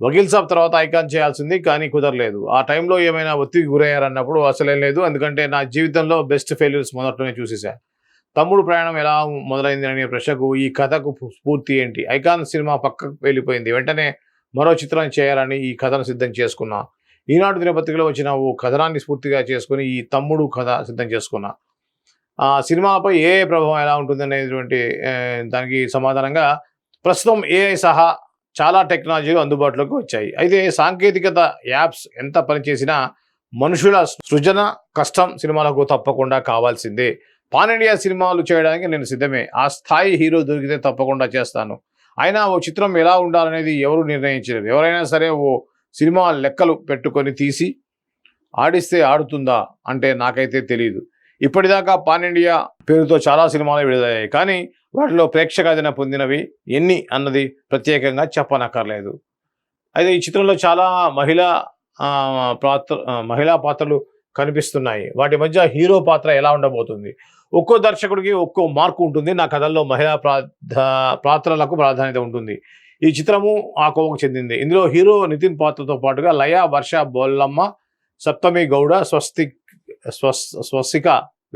వకీల్ సాబ్ తర్వాత ఐకాన్ చేయాల్సింది కానీ కుదరలేదు. ఆ టైంలో ఏమైనా ఒత్తిడికి గురయ్యారన్నప్పుడు అసలేం లేదు. ఎందుకంటే నా జీవితంలో బెస్ట్ ఫెయిల్యూర్స్ మొదట్లోనే చూసేశా. తమ్ముడు ప్రయాణం ఎలా మొదలైంది అనే ప్రశ్నకు ఈ కథకు స్ఫూర్తి ఏంటి? ఐకాన్ సినిమా పక్కకు వెళ్ళిపోయింది. వెంటనే మరో చిత్రం చేయాలని ఈ కథను సిద్ధం చేసుకున్నా. ఈనాడు దినపత్రికలో వచ్చిన ఓ కథనాన్ని స్ఫూర్తిగా చేసుకొని ఈ తమ్ముడు కథ సిద్ధం చేసుకున్నా. ఆ సినిమాపై ఏఐ ప్రభావం ఎలా ఉంటుందనేటువంటి దానికి సమాధానంగా ప్రస్తుతం ఏఐ సహా చాలా టెక్నాలజీలు అందుబాటులోకి వచ్చాయి. అయితే సాంకేతికత యాప్స్ ఎంత పనిచేసినా మనుషుల సృజన కష్టం సినిమాలకు తప్పకుండా కావాల్సిందే. పాన్ ఇండియా సినిమాలు చేయడానికి నేను సిద్ధమే. ఆ స్థాయి హీరో దొరికితే తప్పకుండా చేస్తాను. అయినా ఓ చిత్రం ఎలా ఉండాలనేది ఎవరు నిర్ణయించలేరు. ఎవరైనా సరే ఓ సినిమా లెక్కలు పెట్టుకొని తీసి ఆడిస్తే ఆడుతుందా అంటే నాకైతే తెలియదు. ఇప్పటిదాకా పాన్ ఇండియా పేరుతో చాలా సినిమాలు విడుదలయ్యాయి. కానీ వాటిలో ప్రేక్షకాదరణ పొందినవి ఎన్ని అన్నది ప్రత్యేకంగా చెప్పనక్కర్లేదు. అయితే ఈ చిత్రంలో చాలా మహిళా పాత్రలు కనిపిస్తున్నాయి. వాటి మధ్య హీరో పాత్ర ఎలా ఉండబోతుంది? ఒక్కో దర్శకుడికి ఒక్కో మార్కు ఉంటుంది. నా కథల్లో మహిళా పాత్రలకు ప్రాధాన్యత ఉంటుంది. ఈ చిత్రము ఆ కోవకు చెందింది. ఇందులో హీరో నితిన్ పాత్రతో పాటుగా లయ, వర్ష, బొల్లమ్మ, సప్తమి గౌడ, స్వస్తిక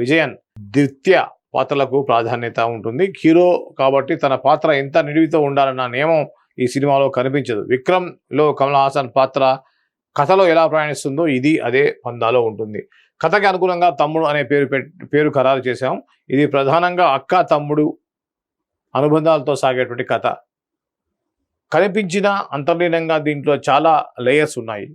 విజయన్, దిత్య పాత్రలకు ప్రాధాన్యత ఉంటుంది. హీరో కాబట్టి తన పాత్ర ఎంత నిడివితో ఉండాలన్న నియమం ఈ సినిమాలో కనిపించదు. విక్రమ్లో కమల్ హాసన్ పాత్ర కథలో ఎలా ప్రయాణిస్తుందో ఇది అదే పందాలో ఉంటుంది. కథకి అనుగుణంగా తమ్ముడు అనే పేరు ఖరారు చేశాం. ఇది ప్రధానంగా అక్క తమ్ముడు అనుబంధాలతో సాగేటువంటి కథ. కనిపించిన అంతర్లీనంగా దీంట్లో చాలా లేయర్స్ ఉన్నాయి.